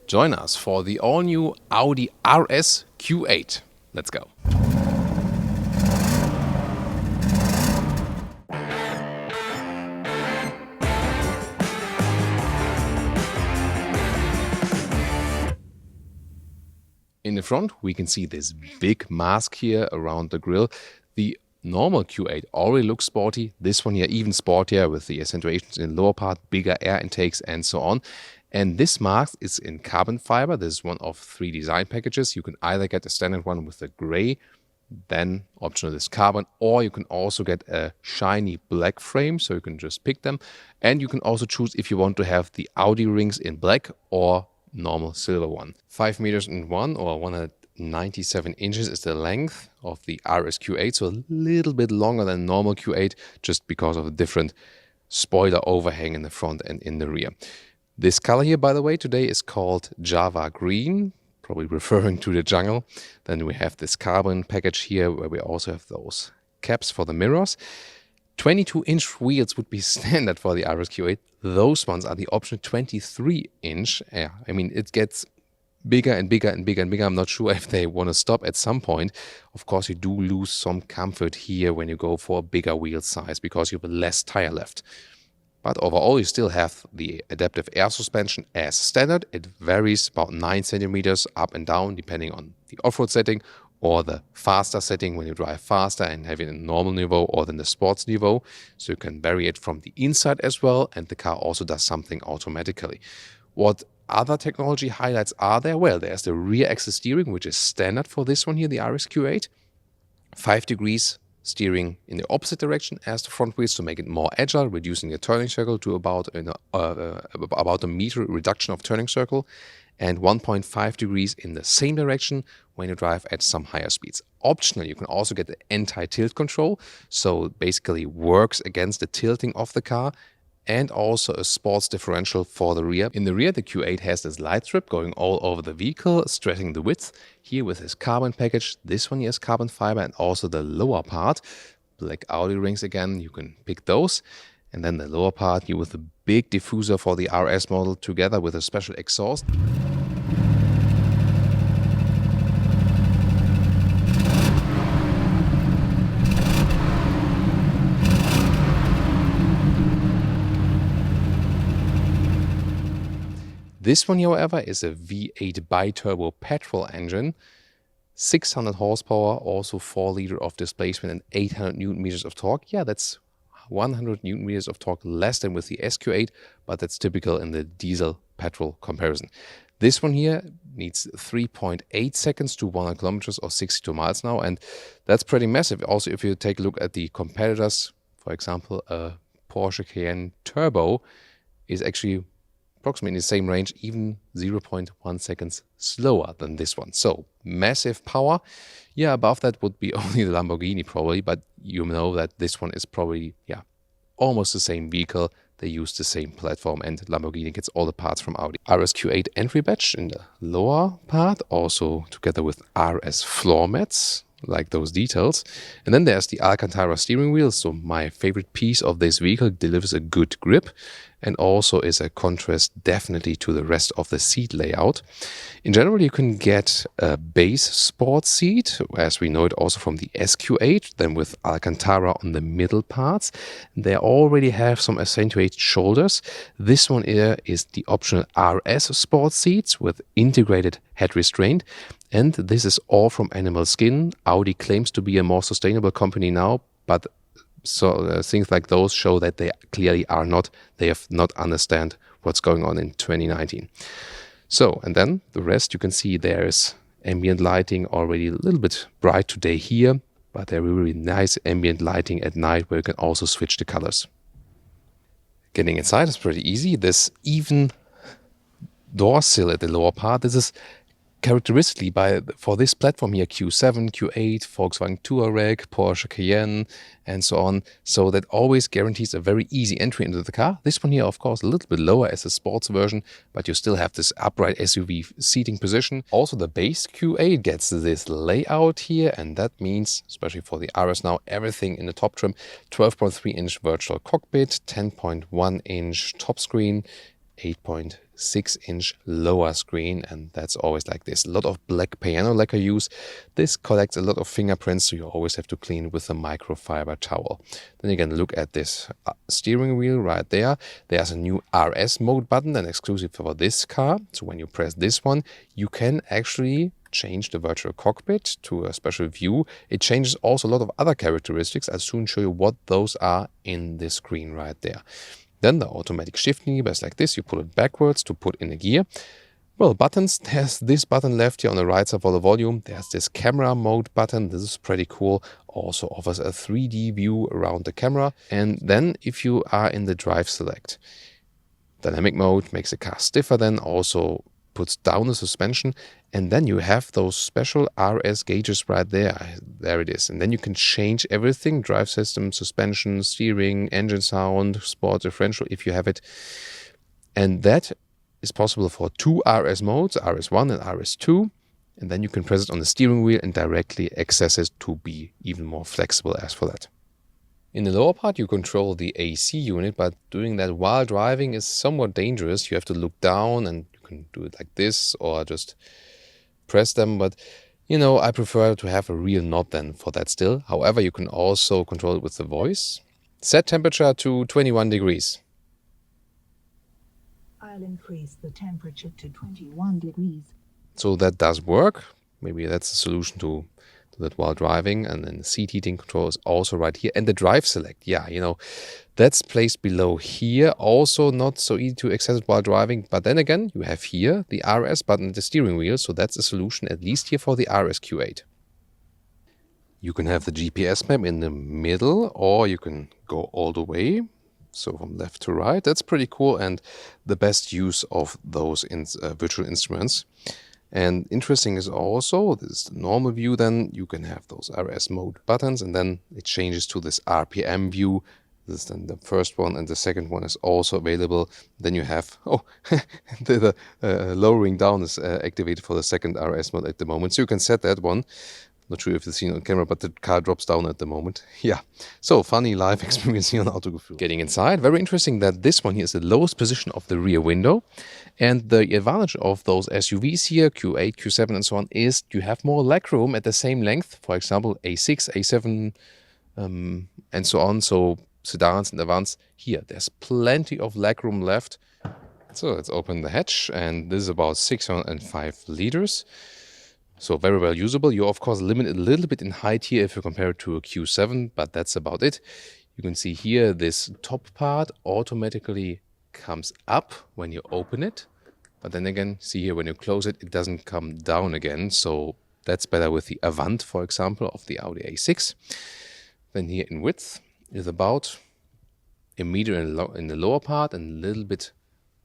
Join us for the all-new Audi RSQ8. Let's go. In the front, we can see this big mask here around the grille. The normal Q8 already looks sporty. This one here even sportier with the accentuations in the lower part, bigger air intakes and so on. And this mask is in carbon fiber. This is one of 3 design packages. You can either get a standard one with the gray, then optional is carbon, or you can also get a shiny black frame, so you can just pick them. And you can also choose if you want to have the Audi rings in black or normal silver one. 5 meters in 1 or 197 inches is the length of the RSQ8, so a little bit longer than normal Q8 just because of a different spoiler overhang in the front and in the rear. This color here, by the way, today is called Java Green, probably referring to the jungle. Then we have this carbon package here where we also have those caps for the mirrors. 22-inch wheels would be standard for the RSQ8. Those ones are the optional 23-inch. I mean, it gets bigger and bigger and bigger and bigger. I'm not sure if they want to stop at some point. Of course, you do lose some comfort here when you go for a bigger wheel size because you have less tire left. But overall, you still have the adaptive air suspension as standard. It varies about 9 centimeters up and down depending on the off-road setting or the faster setting when you drive faster and have it in normal niveau or then the sports niveau. So you can vary it from the inside as well, and the car also does something automatically. What other technology highlights are there? Well, there's the rear axle steering, which is standard for this one here, the RSQ8. 5 degrees steering in the opposite direction as the front wheels to make it more agile, reducing the turning circle to about a meter reduction of turning circle, and 1.5 degrees in the same direction when you drive at some higher speeds. Optional, you can also get the anti-tilt control, so basically works against the tilting of the car, and also a sports differential for the rear. In the rear, the Q8 has this light strip going all over the vehicle, stressing the width. Here with this carbon package, this one here is carbon fiber, and also the lower part, black Audi rings again, you can pick those. And then the lower part here with the big diffuser for the RS model together with a special exhaust. This one, however, is a V8 bi-turbo petrol engine, 600 horsepower, also 4 liters of displacement and 800 newton meters of torque. Yeah, that's 100 newton meters of torque less than with the SQ8, but that's typical in the diesel petrol comparison. This one here needs 3.8 seconds to 100 kilometers or 62 miles an hour, and that's pretty massive. Also, if you take a look at the competitors, for example, a Porsche Cayenne Turbo is actually approximately in the same range, even 0.1 seconds slower than this one. So massive power. Yeah, above that would be only the Lamborghini probably, but you know that this one is probably, almost the same vehicle. They use the same platform, and Lamborghini gets all the parts from Audi. RSQ8 entry badge in the lower part, also together with RS floor mats, like those details. And then there's the Alcantara steering wheel. So my favorite piece of this vehicle, delivers a good grip and also is a contrast definitely to the rest of the seat layout. In general, you can get a base sport seat, as we know it also from the SQ8, then with Alcantara on the middle parts. They already have some accentuated shoulders. This one here is the optional RS sport seats with integrated head restraint. And this is all from animal skin. Audi claims to be a more sustainable company now, but things like those show that they clearly are not. They have not understand what's going on in 2019. So, and then the rest, you can see there's ambient lighting, already a little bit bright today here, but there will be nice ambient lighting at night where you can also switch the colors. Getting inside is pretty easy. This even door sill at the lower part, this is characteristically for this platform here, Q7, Q8, Volkswagen Touareg, Porsche Cayenne, and so on. So that always guarantees a very easy entry into the car. This one here, of course, a little bit lower as a sports version, but you still have this upright SUV seating position. Also, the base Q8 gets this layout here, and that means, especially for the RS now, everything in the top trim, 12.3-inch virtual cockpit, 10.1-inch top screen, 8.6-inch lower screen, and that's always like this. A lot of black piano lacquer use. This collects a lot of fingerprints, so you always have to clean with a microfiber towel. Then you can look at this steering wheel right there. There's a new RS mode button, and exclusive for this car. So when you press this one, you can actually change the virtual cockpit to a special view. It changes also a lot of other characteristics. I'll soon show you what those are in this screen right there. Then the automatic shifting gear is like this. You pull it backwards to put in a gear. Well, buttons, there's this button left here on the right side for the volume. There's this camera mode button. This is pretty cool. Also offers a 3D view around the camera. And then if you are in the drive select, dynamic mode makes the car stiffer, then also puts down the suspension, and then you have those special RS gauges right there. There it is. And then you can change everything: drive system, suspension, steering, engine sound, sport differential if you have it. And that is possible for 2 RS modes, RS1 and RS2. And then you can press it on the steering wheel and directly access it to be even more flexible as for that. In the lower part, you control the AC unit, but doing that while driving is somewhat dangerous. You have to look down, and you can do it like this or just press them. But, you know, I prefer to have a real knob then for that still. However, you can also control it with the voice. Set temperature to 21 degrees. I'll increase the temperature to 21 degrees. So that does work. Maybe that's a solution to that while driving. And then the seat heating control is also right here. And the drive select, yeah, you know, that's placed below here. Also not so easy to access it while driving. But then again, you have here the RS button at the steering wheel. So that's a solution, at least here for the RSQ8. You can have the GPS map in the middle, or you can go all the way. So from left to right, that's pretty cool, and the best use of those virtual instruments. And interesting is also, this is the normal view then, you can have those RS mode buttons, and then it changes to this RPM view. This is then the first one, and the second one is also available. Then you have, the lowering down is activated for the second RS mode at the moment. So you can set that one. Not sure if you've seen it on camera, but the car drops down at the moment. Yeah, so funny live experience here on Autogefuehl. Getting inside, very interesting that this one here is the lowest position of the rear window. And the advantage of those SUVs here, Q8, Q7 and so on, is you have more legroom at the same length. For example, A6, A7 and so on. So sedans and Avants, here there's plenty of legroom left. So let's open the hatch, and this is about 605 liters. So very well usable. You're of course limited a little bit in height here if you compare it to a Q7, but that's about it. You can see here this top part automatically comes up when you open it. But then again, see here when you close it, it doesn't come down again. So that's better with the Avant, for example, of the Audi A6. Then here in width is about a meter in the lower part and a little bit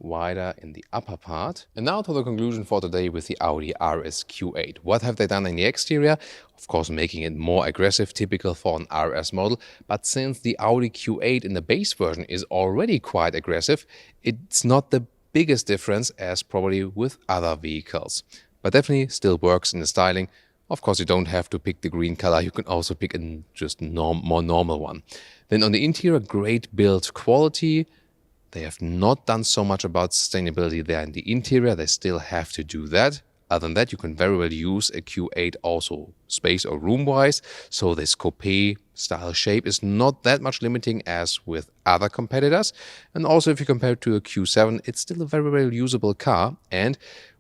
wider in the upper part. And now to the conclusion for today with the Audi RSQ8. What have they done in the exterior? Of course, making it more aggressive, typical for an RS model. But since the Audi Q8 in the base version is already quite aggressive, it's not the biggest difference as probably with other vehicles. But definitely still works in the styling. Of course, you don't have to pick the green color. You can also pick a just more normal one. Then on the interior, great build quality. They have not done so much about sustainability there in the interior. They still have to do that. Other than that, you can very well use a Q8 also space or room-wise. So this coupe style shape is not that much limiting as with other competitors. And also if you compare it to a Q7, it's still a very well usable car. And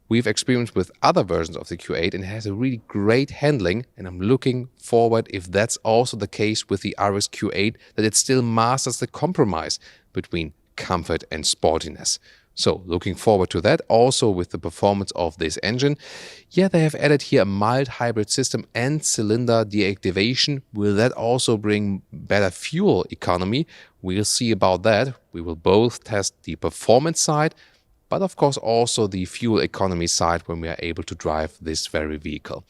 we've experienced with other versions of the Q8 and it has a really great handling. And I'm looking forward, if that's also the case with the RSQ8, that it still masters the compromise between comfort and sportiness. So looking forward to that. Also with the performance of this engine. Yeah, they have added here a mild hybrid system and cylinder deactivation. Will that also bring better fuel economy? We'll see about that. We will both test the performance side, but of course also the fuel economy side when we are able to drive this very vehicle.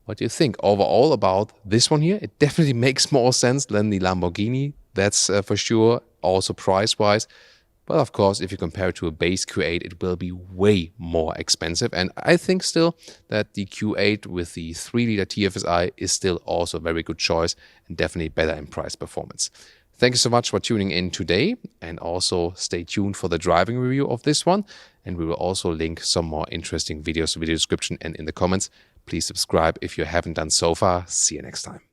What do you think overall about this one here? It definitely makes more sense than the Lamborghini. That's for sure. Also price-wise. But of course, if you compare it to a base Q8, it will be way more expensive. And I think still that the Q8 with the 3-liter TFSI is still also a very good choice and definitely better in price performance. Thank you so much for tuning in today, and also stay tuned for the driving review of this one. And we will also link some more interesting videos in the video description and in the comments. Please subscribe if you haven't done so far. See you next time.